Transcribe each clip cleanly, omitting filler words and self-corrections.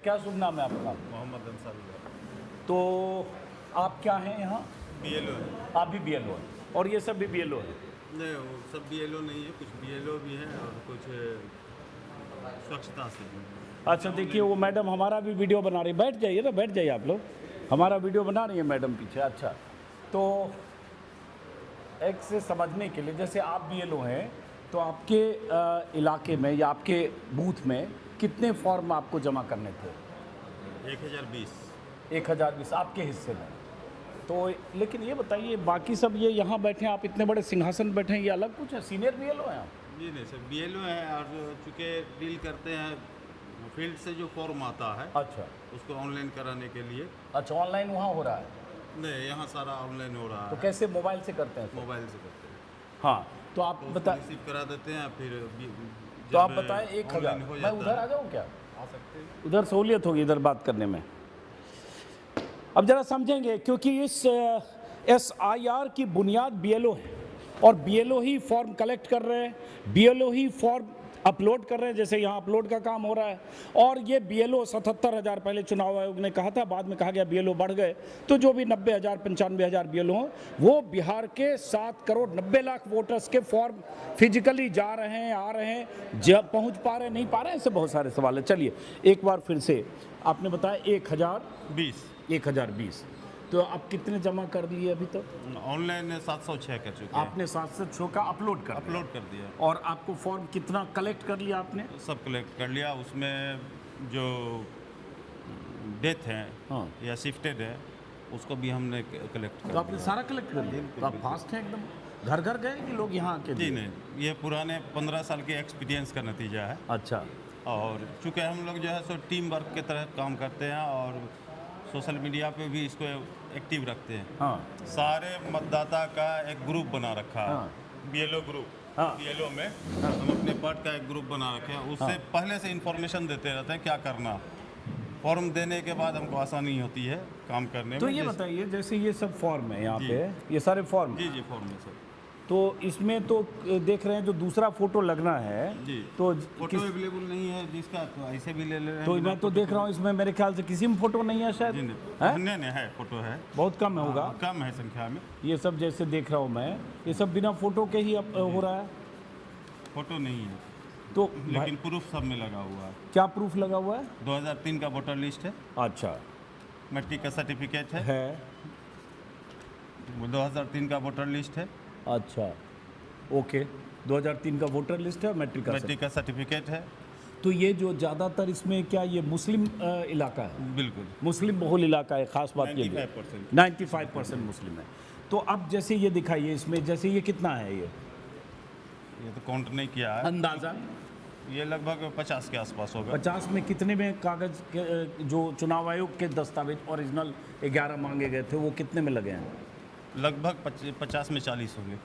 क्या शुभ नाम है आपका? मोहम्मद अंसारी। तो आप क्या हैं यहाँ? बीएलओ है। आप भी बीएलओ हैं और ये सब भी बीएलओ है? नहीं, वो सब बीएलओ नहीं है, कुछ बीएलओ भी हैं और कुछ स्वच्छता से भी। अच्छा, देखिए वो मैडम हमारा भी वीडियो बना रही है। बैठ जाइए ना, बैठ जाइए आप लोग। हमारा वीडियो बना रही है मैडम पीछे। अच्छा, तो एक से समझने के लिए, जैसे आप बीएलओ हैं तो आपके इलाके में या आपके बूथ में कितने फॉर्म आपको जमा करने थे? 1020। 1020 आपके हिस्से में। तो लेकिन ये बताइए, बाकी सब ये यहाँ बैठे हैं, आप इतने बड़े सिंहासन बैठे हैं, ये अलग कुछ है? सीनियर बीएलओ हैं आप? जी नहीं सर, बीएलओ है और चूँकि डील करते हैं फील्ड से जो फॉर्म आता है अच्छा उसको ऑनलाइन कराने के लिए। अच्छा, ऑनलाइन वहाँ हो रहा है? नहीं, यहाँ सारा ऑनलाइन हो रहा तो है। कैसे, मोबाइल से करते हैं? मोबाइल से करते हैं। हाँ, तो आप तो बता, रिसीव करा देते हैं फिर तो आप बताएं 1000। ऑनलाइन हो मैं जाता उधर है। आ जाऊँ क्या? आ सकते हैं। उधर सहूलियत होगी इधर बात करने में। अब जरा समझेंगे, क्योंकि इस SIR की बुनियाद बीएलओ है और बीएलओ ही फॉर्म कलेक्ट कर रहे हैं, बीएलओ ही फॉर्म अपलोड कर रहे हैं, जैसे यहाँ अपलोड का काम हो रहा है। और ये बीएलओ 77,000 पहले चुनाव आयोग ने कहा था, बाद में कहा गया बीएलओ बढ़ गए, तो जो भी 90,000 95,000 बीएलओ हों, वो बिहार के 7 करोड़ 90 लाख वोटर्स के फॉर्म फिजिकली जा रहे हैं, आ रहे हैं, जब पहुँच पा रहे हैं, नहीं पा रहे हैं, ऐसे बहुत सारे सवाल है। चलिए एक बार फिर से, आपने बताया 1020, तो आप कितने जमा कर दिए अभी तक? ऑनलाइन 706 कर चुके हैं। आपने 706 का अपलोड कर दिया और आपको फॉर्म कितना कलेक्ट कर लिया आपने? सब कलेक्ट कर लिया। उसमें जो डेथ है हाँ, या शिफ्टेड है उसको भी हमने कलेक्ट कर तो आपने लिया। सारा कलेक्ट कर लिया? तो आप फास्ट हैं एकदम। घर घर गए कि लोग यहाँ आके जी दिए? नहीं, ये पुराने 15 साल के एक्सपीरियंस का नतीजा है। अच्छा, और चूँकि हम लोग जो है सो टीम वर्क के तरह काम करते हैं और सोशल मीडिया पे भी इसको एक्टिव रखते हैं। हाँ सारे मतदाता का एक ग्रुप बना रखा है, हाँ। BLO group. हाँ। बीएलओ में हम अपने पार्ट का एक ग्रुप बना रखे हैं, उससे पहले से इंफॉर्मेशन देते रहते हैं क्या करना। फॉर्म देने के बाद हमको आसानी होती है काम करने में। तो ये बताइए, जैसे ये सब फॉर्म है यहाँ जी। पे, ये सारे फॉर्म, जी जी, फॉर्म है सर। तो इसमें तो देख रहे हैं जो दूसरा फोटो लगना है, जी, तो फोटो अवेलेबल नहीं है जिसका, तो ऐसे भी ले ले रहे हैं। तो मैं तो देख रहा हूँ इसमें मेरे ख्याल से किसी में फोटो नहीं है शायद। जी है? नहीं, नहीं है, फोटो है, बहुत कम होगा। कम है संख्या में। ये सब जैसे देख रहा हूँ मैं, ये सब बिना फोटो के ही हो रहा है। फोटो नहीं है, तो लेकिन प्रूफ सब में लगा हुआ है। क्या प्रूफ लगा हुआ है? 2003 का वोटर लिस्ट है, अच्छा मैट्रिक का सर्टिफिकेट है, है। 2003 का वोटर लिस्ट है, अच्छा, ओके। 2003 का वोटर लिस्ट है, मैट्रिक का मैट्रिक का सर्टिफिकेट है। तो ये जो ज़्यादातर इसमें क्या ये मुस्लिम इलाका है? बिल्कुल, मुस्लिम बहुल इलाका है, ख़ास बात ये 95%। 95% मुस्लिम है। तो अब जैसे ये दिखाइए, इसमें जैसे ये कितना है, ये तो काउंट नहीं किया है, अंदाज़ा ये लगभग 50 के आसपास होगा। 50 में कितने में कागज़ के जो चुनाव आयोग के दस्तावेज ओरिजिनल 11 मांगे गए थे, वो कितने में लगे हैं? लगभग 50 में 40 होंगे।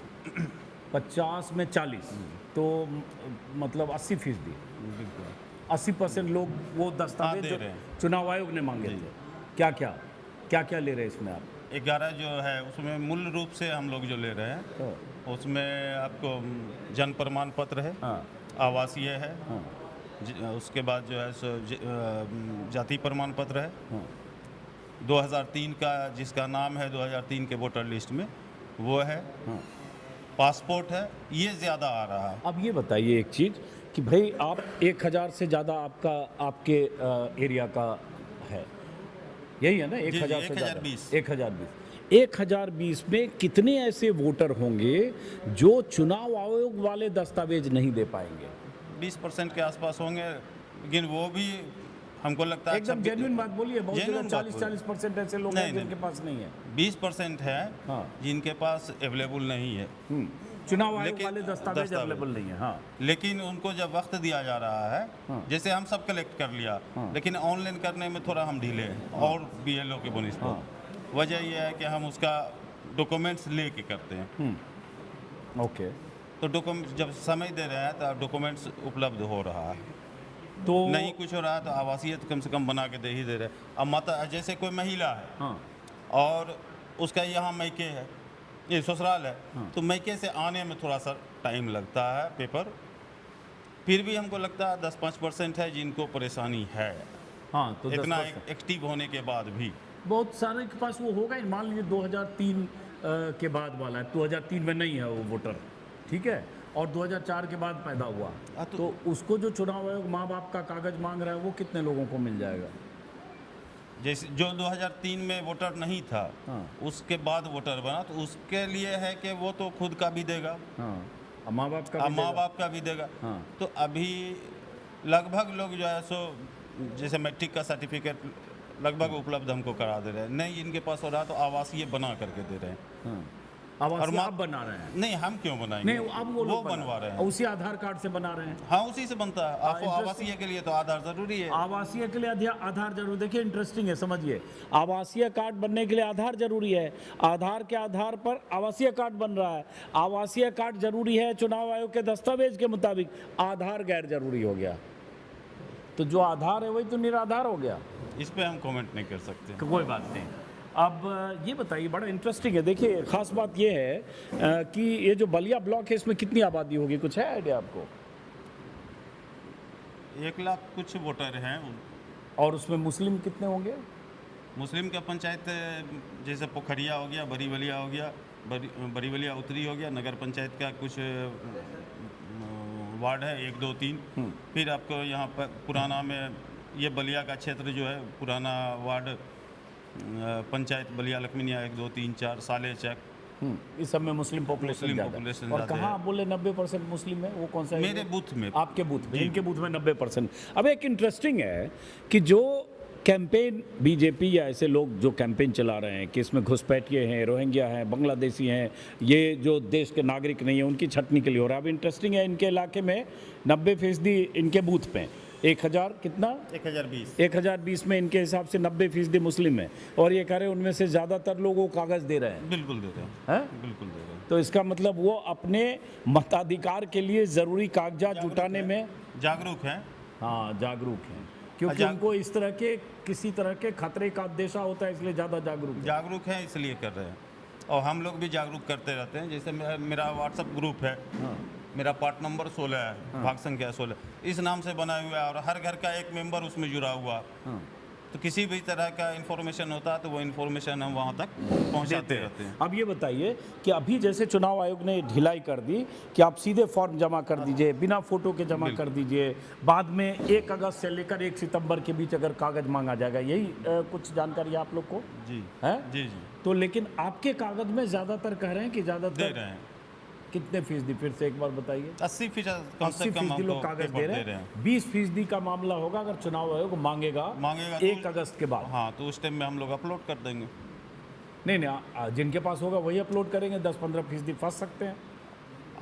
50 में 40, तो मतलब 80%, बिल्कुल 80% लोग वो दस्तावेज दे जो रहे हैं। चुनाव आयोग ने मांगे जी। थे। क्या क्या ले रहे हैं इसमें आप? 11 जो है उसमें मूल रूप से हम लोग जो ले रहे हैं उसमें आपको जन्म प्रमाण पत्र है, हाँ आवासीय है, हाँ उसके बाद जो है सो जाति प्रमाण पत्र है, हाँ 2003 का जिसका नाम है 2003 के वोटर लिस्ट में वो है, हाँ। पासपोर्ट है, ये ज़्यादा आ रहा है। अब ये बताइए एक चीज़ कि भाई आप 1000 से ज़्यादा आपके एरिया का है, यही है ना? 1000 से ज़्यादा, 1020 में कितने ऐसे वोटर होंगे जो चुनाव आयोग वाले दस्तावेज नहीं दे पाएंगे? 20% के आसपास होंगे, लेकिन वो भी हमको लगता है एकदम जेन्युइन बात बोलिए। बहुत जगह genuine बात 40% ऐसे लोग हैं जिनके पास नहीं है। 20% है हाँ। जिनके पास अवेलेबल नहीं है, चुनाव आयोग लेकिन वाले दस्तावेज अवेलेबल नहीं है। हाँ लेकिन उनको जब वक्त दिया जा रहा है, हाँ। जैसे हम सब कलेक्ट कर लिया, हाँ। लेकिन ऑनलाइन करने में थोड़ा हम ढीले हैं और बीएलओ के बनिस्बत। हाँ। वजह यह है कि हम उसका डॉक्यूमेंट्स लेके करते हैं, ओके। तो डॉक्यूमेंट जब समय दे रहे हैं तो डॉक्यूमेंट्स उपलब्ध हो रहा है, तो नहीं कुछ हो रहा है तो आवासीय तो कम से कम बना के दे ही दे रहे हैं। अब माता जैसे कोई महिला है हाँ और उसका यहाँ मैके है, ये ससुराल है, तो मैके से आने में थोड़ा सा टाइम लगता है पेपर, फिर भी हमको लगता है 10-5% है जिनको परेशानी है। हाँ, तो इतना 10%। एक्टिव होने के बाद भी बहुत सारे के पास वो होगा ही, मान लीजिए 2003 के बाद वाला है, 2003 में नहीं है वो वोटर, ठीक है, और 2004 के बाद पैदा हुआ, तो उसको जो चुनाव आयोग माँ बाप का कागज मांग रहा है वो कितने लोगों को मिल जाएगा? जैसे जो 2003 में वोटर नहीं था, हाँ। उसके बाद वोटर बना, तो उसके लिए है कि वो तो खुद का भी देगा, हाँ, और माँ बाप का और भी माँ देगा। बाप का भी देगा। हाँ। तो अभी लगभग लोग जो है सो जैसे मैट्रिक का सर्टिफिकेट लगभग उपलब्ध हमको करा दे रहे हैं, नहीं इनके पास हो रहा तो आवासीय बना करके दे रहे हैं। हाँ, आवासीय माँ- आप बना रहे हैं? नहीं, हम क्यों बनाएंगे? नहीं, अब वो लोग बनवा रहे हैं। उसी आधार कार्ड से बना रहे हैं। हाँ, उसी से बनता है। आपको interesting। आवासीय के लिए तो आधार जरूरी है। आवासीय के लिए आधार जरूर, देखिए इंटरेस्टिंग है, समझिए, आवासीय कार्ड बनने के लिए आधार जरूरी है, आधार के आधार पर आवासीय कार्ड बन रहा है, आवासीय कार्ड जरूरी है चुनाव आयोग के दस्तावेज के मुताबिक, आधार गैर जरूरी हो गया, तो जो आधार है वही तो निराधार हो गया। इस पे हम कमेंट नहीं कर सकते। कोई बात नहीं। अब ये बताइए, बड़ा इंटरेस्टिंग है, देखिए खास बात ये है कि ये जो बलिया ब्लॉक है इसमें कितनी आबादी होगी, कुछ है आइडिया आपको? 1 लाख कुछ वोटर हैं। और उसमें मुस्लिम कितने होंगे? मुस्लिम का पंचायत जैसे पोखरिया हो गया, बरीवलिया हो गया, बरीवलिया उत्तरी हो गया, नगर पंचायत का कुछ वार्ड है 1 2 3। फिर आपको यहाँ पर पुराना में ये बलिया का क्षेत्र जो है, पुराना वार्ड पंचायत बलिया लक्ष्मीनिया 1 2 3 4 साले चक, इस सब में मुस्लिम पॉपुलेशन मुस्लिम ज़्यादा है। population और ज़्यादा कहाँ है। आप बोले 90% मुस्लिम है, वो कौन सा मेरे एरिया? बूथ में। आपके बूथ में, इनके बूथ में 90%। अब एक इंटरेस्टिंग है कि जो कैंपेन बीजेपी या ऐसे लोग जो कैंपेन चला रहे हैं कि इसमें घुसपैठिए हैं, रोहिंग्या हैं, बांग्लादेशी हैं, ये जो देश के नागरिक नहीं है उनकी छटनी के लिए हो रहा है। अब इंटरेस्टिंग है, इनके इलाके में 90% इनके बूथ पे 1000 कितना 1020 में इनके हिसाब से 90% मुस्लिम है, और ये कह रहे हैं उनमें से ज़्यादातर लोग वो कागज़ दे रहे हैं। बिल्कुल दे रहे हैं, हैं? बिल्कुल दे रहे हैं। तो इसका मतलब वो अपने मताधिकार के लिए ज़रूरी कागजात जुटाने में जागरूक हैं। हाँ, जागरूक हैं, क्योंकि उनको इस तरह के किसी तरह के खतरे का अंदेशा होता है, इसलिए ज़्यादा जागरूक हैं, इसलिए कर रहे हैं। और हम लोग भी जागरूक करते रहते हैं। जैसे मेरा व्हाट्सएप ग्रुप है, मेरा पार्ट नंबर 16 है, भाग संख्या 16 इस नाम से बना हुआ है, और हर घर का एक मेंबर उसमें जुड़ा हुआ। तो किसी भी तरह का इन्फॉर्मेशन होता है तो वो इन्फॉर्मेशन हम वहाँ तक पहुँचाते रहते हैं। अब ये बताइए कि अभी जैसे चुनाव आयोग ने ढिलाई कर दी कि आप सीधे फॉर्म जमा कर दीजिए, बिना फोटो के जमा कर दीजिए, बाद में 1 अगस्त से लेकर 1 सितंबर के बीच अगर कागज मांगा जाएगा, यही कुछ जानकारी आप लोग को जी है? जी जी। तो लेकिन आपके कागज में ज़्यादातर कह रहे हैं कि दे ज़्यादातर रहे हैं। कितने फीसदी, फिर से एक बार बताइए? 80% कम से कम 80% लोग कागज दे रहे हैं। 20% का मामला होगा अगर चुनाव आयोग मांगेगा तो 1 अगस्त के बाद। हाँ, तो उस टाइम में हम लोग अपलोड कर देंगे। नहीं, जिनके पास होगा वही अपलोड करेंगे, 10-15% फंस सकते हैं।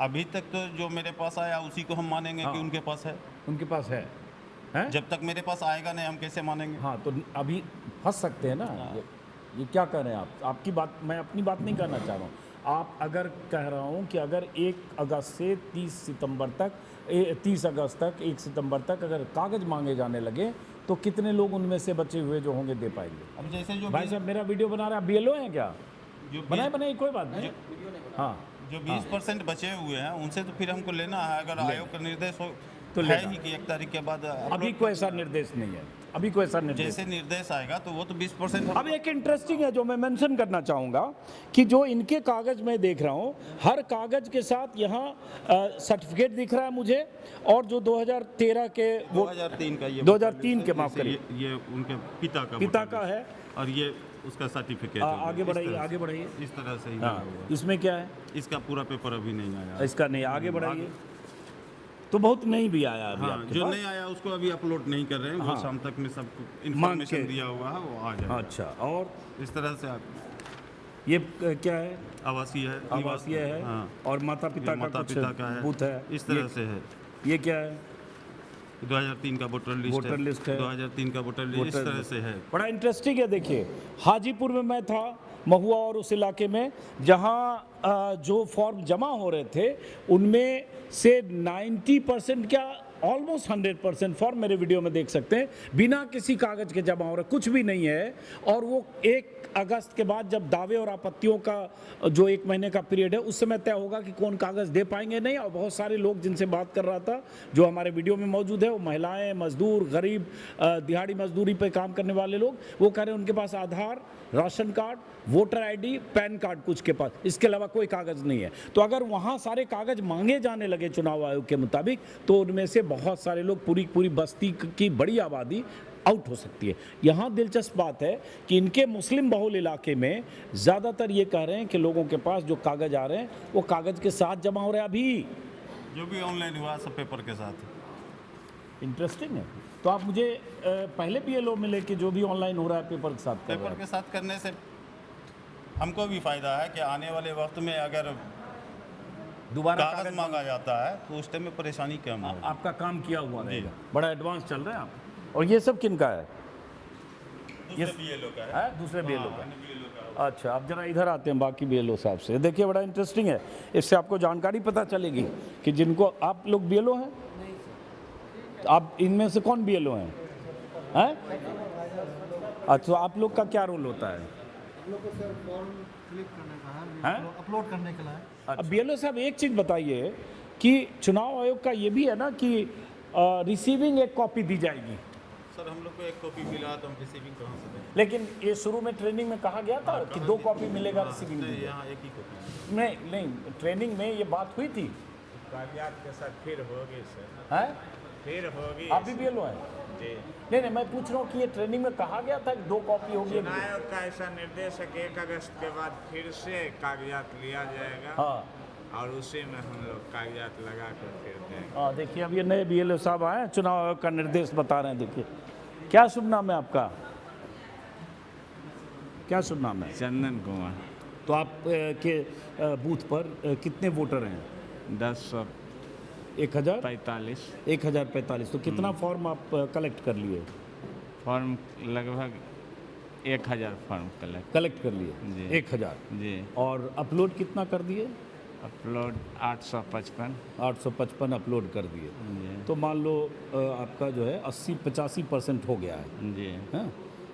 अभी तक तो जो मेरे पास आया उसी को हम मानेंगे कि उनके पास है। उनके पास है, हैं? जब तक मेरे पास आएगा नहीं हम कैसे मानेंगे? हाँ, तो अभी फंस सकते हैं ना। ये क्या कह रहे हैं आप? आपकी बात, मैं अपनी बात नहीं करना चाह रहा हूँ। आप अगर कह रहा हूँ कि अगर 1 अगस्त से 30 सितंबर तक 30 अगस्त तक 1 सितंबर तक अगर कागज मांगे जाने लगे तो कितने लोग उनमें से बचे हुए जो होंगे दे पाएंगे? अब जैसे जो भाई साहब मेरा वीडियो बना रहा है, BLO हैं क्या? जो बनाए कोई बात नहीं। हाँ, जो 20% बचे हुए हैं उनसे तो फिर हमको लेना है। अगर आयोग का निर्देश हो तो है लेना। ही कि 1 तारीख के बाद अभी कोई ऐसा निर्देश नहीं है, अभी कोई ऐसा निर्देश। जैसे निर्देश आएगा तो वो तो 20% अब एक इंटरेस्टिंग है जो मैं मेंशन करना चाहूँगा कि जो इनके कागज में देख रहा हूँ, हर कागज के साथ यहाँ सर्टिफिकेट दिख रहा है मुझे, और जो 2013 के वो 2003 का ये 2003 के माफ करिए, ये उनके पिता का है, और ये उसका सर्टिफिकेट। आगे बढ़ाइए, आगे बढ़ाइए। इस तरह से ही हाँ, लगा हुआ। इसमें क्या है? इसका पूरा पेपर अभी नहीं आया। इसका नहीं, आगे बढ़ाइए। तो बहुत नहीं भी आया अभी हाँ, आपके जो पास? नहीं आया उसको अभी अपलोड नहीं कर रहे हैं। वो शाम तक में सब मांग इन्फॉर्मेशन के। दिया हुआ है, वो आ जाएगा। अच्छा, और इस तरह से ये क्या है? आवासीय है, आवासीय है, हाँ। और माता पिता का कुछ बूथ है, इस तरह से है। ये क्या है? 2003 का वोटर लिस्ट है। 2003 का वोटर लिस्ट इस तरह से है। बड़ा इंटरेस्टिंग है। देखिए, हाजीपुर में मैं था, महुआ और उस इलाके में, जहाँ जो फॉर्म जमा हो रहे थे उनमें से 90% क्या ऑलमोस्ट 100% फॉर्म मेरे वीडियो में देख सकते हैं, बिना किसी कागज के जमा हो रहा है, कुछ भी नहीं है। और वो 1 अगस्त के बाद जब दावे और आपत्तियों का जो 1 महीने का पीरियड है, उस समय तय होगा कि कौन कागज दे पाएंगे नहीं। और बहुत सारे लोग जिनसे बात कर रहा था, जो हमारे वीडियो में मौजूद है, वो महिलाएं, मजदूर, गरीब, दिहाड़ी मजदूरी पे काम करने वाले लोग, वो कह रहे हैं उनके पास Aadhaar, ration card, voter ID, PAN card कुछ के पास, इसके अलावा कोई कागज नहीं है। तो अगर वहाँ सारे कागज मांगे जाने लगे चुनाव आयोग के मुताबिक, तो उनमें से बहुत सारे लोग, पूरी बस्ती की बड़ी आबादी आउट हो सकती है। यहाँ दिलचस्प बात है कि इनके मुस्लिम बहुल इलाके में ज़्यादातर ये कह रहे हैं कि लोगों के पास जो कागज आ रहे हैं वो कागज के साथ जमा हो रहे हैं। अभी जो भी ऑनलाइन हुआ सब पेपर के साथ। इंटरेस्टिंग है। तो आप मुझे पहले भी ये लोग मिले कि जो भी ऑनलाइन हो रहा है पेपर के साथ कर रहा पेपर है। के साथ करने से हमको भी फायदा है कि आने वाले वक्त में अगर दोबारा कागज मांगा जाता है तो उस टाइम में परेशानी कम होगी। आपका काम किया हुआ रहेगा, बड़ा एडवांस चल रहे हैं आप। और ये सब किन का है? दूसरे BLO का है। दूसरे BLO का। अन्य BLO का। अच्छा, अब जरा इधर आते हैं बाकी BLO साहब से। देखिए बड़ा इंटरेस्टिंग है, इससे आपको जानकारी पता चलेगी कि जिनको आप लोग BLO हैं, आप इनमें से कौन BLO हैं? अच्छा, आप लोग का क्या रोल होता है? अपलोड करने के लिए। अब BLO साहब एक चीज़ बताइए कि चुनाव आयोग का ये भी है ना कि रिसीविंग एक कॉपी दी जाएगी, सर हम लोग को एक कॉपी मिला तो हम रिसीविंग कहाँ से दें? लेकिन ये शुरू में ट्रेनिंग में कहा गया था कि 2 कॉपी मिलेगा रिसीविंग नहीं, में। यहाँ एक ही कॉपी। नहीं, ट्रेनिंग में ये बात हुई थी। कागजात के साथ फिर होगी सर, हैं? फिर होगी। आप भी BLO हैं? जी। नहीं, मैं पूछ रहा हूँ कि ये ट्रेनिंग में कहा गया था कि 2 कॉपी होगी। चुनाव आयोग का ऐसा निर्देश है कि 1 अगस्त के बाद फिर से कागजात लिया जाएगा हाँ और उसी में हम लोग कागजात लगा कर फिर देंगे। हाँ, देखिए अब ये नए BLO साहब आए हैं, चुनाव आयोग का निर्देश बता रहे हैं। देखिए, क्या शुभ नाम है आपका? क्या शुभ नाम है? चंदन कुमार। तो आप के बूथ पर कितने वोटर हैं? 1045 1045। तो कितना फॉर्म आप कलेक्ट कर लिए? फॉर्म लगभग 1000 फॉर्म कलेक्ट कर लिए जी। 1000। जी। और अपलोड कितना कर दिए? अपलोड 855 855 अपलोड कर दिए। जी। तो मान लो आपका जो है 80-85% हो गया है, जी। हाँ,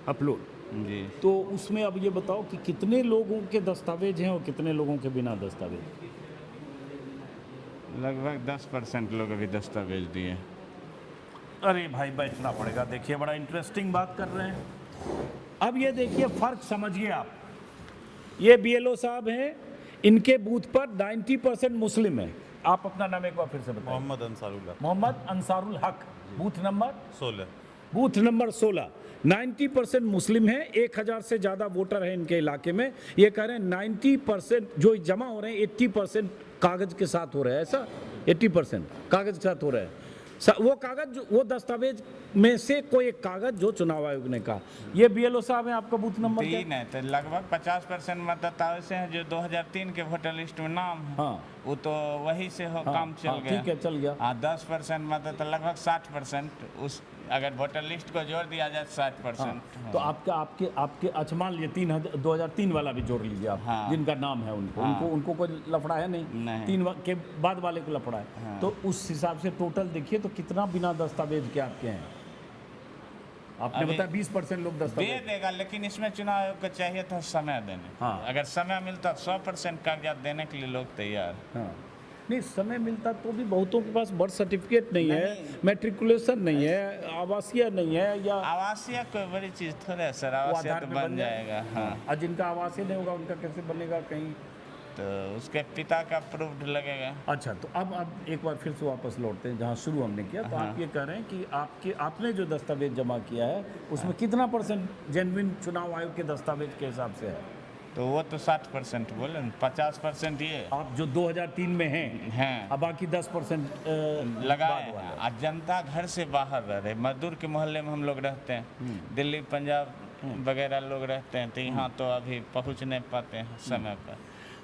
अपलोड। जी। तो उसमें अब ये बताओ कि कितने लोगों के दस्तावेज हैं और कितने लोगों के बिना दस्तावेज? लगभग 10% लोग अभी दस्तावेज दिए। अरे भाई बैठना पड़ेगा। देखिए बड़ा इंटरेस्टिंग बात कर रहे हैं। अब ये देखिए फ़र्क समझिए आप। ये BLO साहब हैं, इनके बूथ पर 90% मुस्लिम है। आप अपना नाम एक बार फिर से बताइए। मोहम्मद अंसारुल्लाह। मोहम्मद अंसारुल हक, बूथ नंबर 16। Booth number 16। 90% मुस्लिम है, 1000 से ज़्यादा वोटर हैं इनके इलाके में। ये कह रहे हैं 90% जो जमा हो रहे हैं 80% कागज के साथ हो रहा है। ऐसा 80% कागज के साथ हो रहा है। वो कागज, वो दस्तावेज में से कोई एक कागज जो चुनाव आयोग ने कहा। ये BLO साहब हैं, आपका बूथ नंबर क्या? 3 है, तो लगभग 50% मतदाता ऐसे हैं जो 2003 के वोटर लिस्ट में नाम है। हाँ वो तो वही से हो काम चल हाँ, गया। ठीक है, चल गया। 10% मतदाता लगभग 60%। उस अगर वोटर लिस्ट को जोड़ दिया जाए 60%। तो आपके अच्छा मान लीजिए 2003 वाला भी जोड़ लीजिए आप। हाँ। जिनका नाम है उनको कोई लफड़ा है नहीं, नहीं। 3 के बाद वाले को लफड़ा है। तो उस हिसाब से टोटल देखिए तो कितना बिना दस्तावेज के आपके हैं? आपने अभी बताया 20% लोग दे दस्तावेज। देगा, लेकिन इसमें चुनाव आयोग को चाहिए था समय देने। हाँ। अगर समय मिलता 100% कागजात देने के लिए लोग तैयार। हाँ, नहीं समय मिलता तो भी बहुतों के पास बर्थ सर्टिफिकेट नहीं है, मैट्रिकुलेशन नहीं है, आवासीय नहीं है, या आवासीय कोई बड़ी चीज़ थोड़ा है सर, आवासीय आधार तो पे बन जाएगा। हाँ, और जिनका आवासीय नहीं होगा उनका कैसे बनेगा कहीं? तो उसके पिता का प्रूफ लगेगा। अच्छा, तो अब एक बार फिर से वापस लौटते हैं जहाँ शुरू हमने किया। तो आप ये कह रहे हैं कि आपने जो दस्तावेज जमा किया है उसमें कितना परसेंट जेन्युइन चुनाव आयोग के दस्तावेज के हिसाब से है? तो वो तो 60% बोले न, 50% ये आप जो 2003 में हैं, हैं अब बाकी 10% लगाए हैं। आज जनता घर से बाहर रह रहे, मजदूर के मोहल्ले में हम लोग रहते हैं, दिल्ली पंजाब वगैरह लोग रहते हैं, तो यहाँ तो अभी पहुँच नहीं पाते हैं समय पर।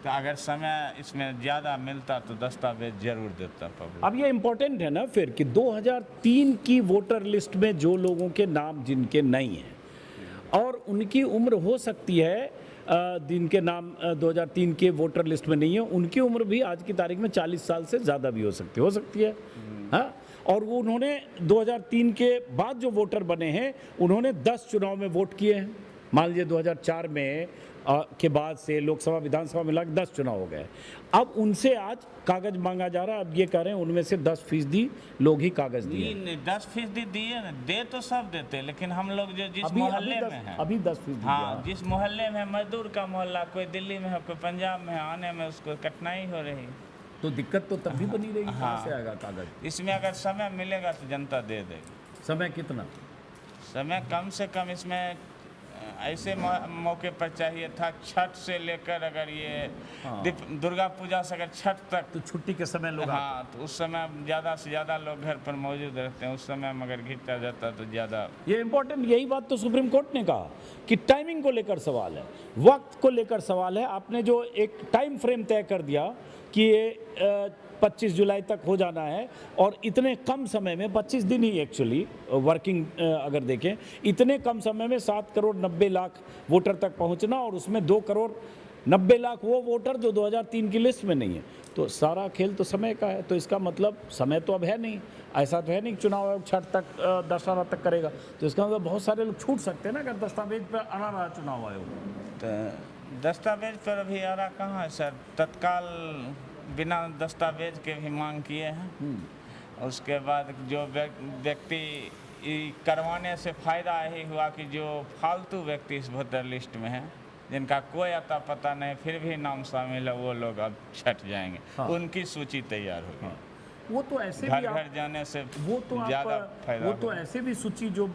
तो अगर समय इसमें ज़्यादा मिलता तो दस्तावेज जरूर देता पब्लिक। अब ये इम्पोर्टेंट है ना फिर कि 2003 की वोटर लिस्ट में जो लोगों के नाम जिनके नहीं हैं और उनकी उम्र हो सकती है जिनके नाम 2003 के वोटर लिस्ट में नहीं है, उनकी उम्र भी आज की तारीख में 40 साल से ज़्यादा भी हो सकती है। हाँ, और वो उन्होंने 2003 के बाद जो वोटर बने हैं उन्होंने 10 चुनाव में वोट किए हैं। मान लीजिए 2004 में के बाद से लोकसभा विधानसभा मिला के 10 चुनाव हो गए। अब उनसे आज कागज मांगा जा रहा है। अब ये कह रहे हैं उनमें से 10% लोग ही कागज दिए। 10% दिए ना, दे तो सब देते, लेकिन हम लोग जो जिस अभी मोहल्ले में हैं, अभी 10% हाँ, जिस मोहल्ले में मजदूर का मोहल्ला, कोई दिल्ली में है, कोई पंजाब में है, आने में उसको कठिनाई हो रही। तो दिक्कत तो तब भी बनी रहेगी। कहाँ से आएगा कागज? इसमें अगर समय मिलेगा तो जनता दे देगी। समय कितना? समय कम से कम इसमें ऐसे मौके पर चाहिए था, छठ से लेकर अगर ये दुर्गा पूजा से अगर छठ तक, तो छुट्टी के समय लोग हाँ, तो उस समय ज़्यादा से ज़्यादा लोग घर पर मौजूद रहते हैं। उस समय में अगर घिंचा जाता तो ज़्यादा। ये इम्पोर्टेंट, यही बात तो सुप्रीम कोर्ट ने कहा कि टाइमिंग को लेकर सवाल है, वक्त को लेकर सवाल है। आपने जो एक टाइम फ्रेम तय कर दिया कि ये 25 जुलाई तक हो जाना है, और इतने कम समय में 25 दिन ही एक्चुअली वर्किंग अगर देखें, इतने कम समय में 7 करोड़ 90 लाख वोटर तक पहुंचना, और उसमें 2 करोड़ 90 लाख वो वोटर जो 2003 की लिस्ट में नहीं है। तो सारा खेल तो समय का है। तो इसका मतलब समय तो अब है नहीं, ऐसा तो है नहीं चुनाव आयोग छठ तक दशहरा तक करेगा। तो इसका मतलब बहुत सारे लोग छूट सकते हैं ना अगर दस्तावेज पर आना रहा चुनाव आयोग। तो दस्तावेज पर अभी आ रहा कहाँ है सर? तत्काल बिना दस्तावेज के भी मांग किए हैं। उसके बाद जो व्यक्ति करवाने से फ़ायदा यही हुआ कि जो फालतू व्यक्ति इस वोटर लिस्ट में हैं, जिनका कोई अता पता नहीं फिर भी नाम शामिल है, वो लोग अब छट जाएंगे। हाँ। उनकी सूची तैयार होगी। हाँ। वो तो ऐसे घर भी घर जाने से वो तो ज़्यादा फायदा। वो तो ऐसे भी सूची जो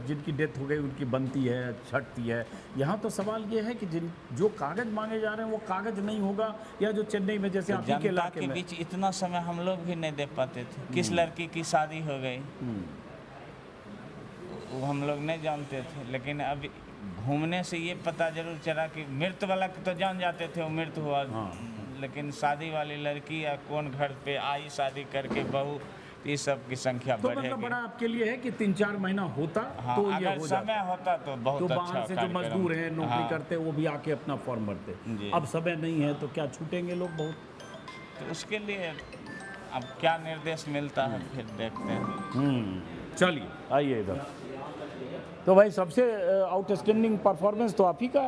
जिनकी डेथ हो गई उनकी बनती है, छटती है। यहाँ तो सवाल ये है कि जो कागज मांगे जा रहे हैं वो कागज नहीं होगा, या जो चेन्नई में जैसे आप के इलाके में बीच इतना समय हम लोग भी नहीं दे पाते थे। किस लड़की की शादी हो गई वो हम लोग नहीं जानते थे, लेकिन अब घूमने से ये पता जरूर चला कि मृत वाला तो जान जाते थे वो मृत हुआ। लेकिन शादी वाली लड़की या कौन घर पे आई शादी करके बहू, ये सब की संख्या तो बढ़ेगी। मतलब बड़ा आपके लिए है कि 3-4 महीना होता हाँ, तो ये अगर हो समय होता तो बहुत तो अच्छा बाहर से जो मजदूर हैं नौकरी करते वो भी आके अपना फॉर्म भरते। अब समय नहीं है तो क्या छूटेंगे लोग बहुत। तो उसके लिए अब क्या निर्देश मिलता है फिर देखते हैं। चलिए आइए इधर। तो भाई सबसे आउटस्टैंडिंग परफॉर्मेंस तो आप ही का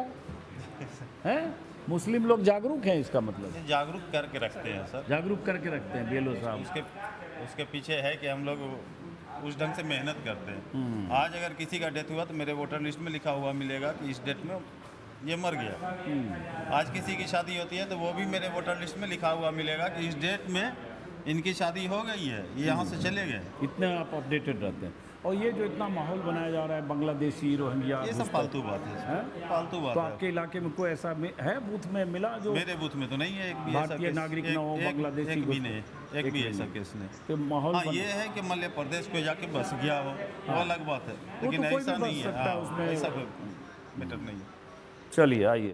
है। मुस्लिम लोग जागरूक हैं, इसका मतलब जागरूक करके रखते हैं सर, जागरूक करके रखते हैं बीएलओ साहब। उसके पीछे है कि हम लोग उस ढंग से मेहनत करते हैं। आज अगर किसी का डेथ हुआ तो मेरे वोटर लिस्ट में लिखा हुआ मिलेगा कि इस डेट में ये मर गया। आज किसी की शादी होती है तो वो भी मेरे वोटर लिस्ट में लिखा हुआ मिलेगा कि इस डेट में इनकी शादी हो गई है, ये यहाँ से चले गए। इतने आप अपडेटेड रहते हैं। और ये जो इतना माहौल बनाया जा रहा है बांग्लादेशी, रोहिंग्या, ये सब फालतू बात है, फालतू बात तो है। आपके इलाके में कोई ऐसा है बूथ में मिला जो मेरे बूथ में तो नहीं है एक भी ऐसा भारतीय केस, नागरिक न हो, बांग्लादेशी एक भी नहीं, एक भी ऐसा केस नहीं। तो माहौल हाँ, ये है कि मध्य प्रदेश को जाके बस गया हो वो अलग बात है, लेकिन तो कोई भी ऐसा बस नहीं है। सकता है उसमें। ऐसा कोई मैटर नहीं है। चलिए आइए।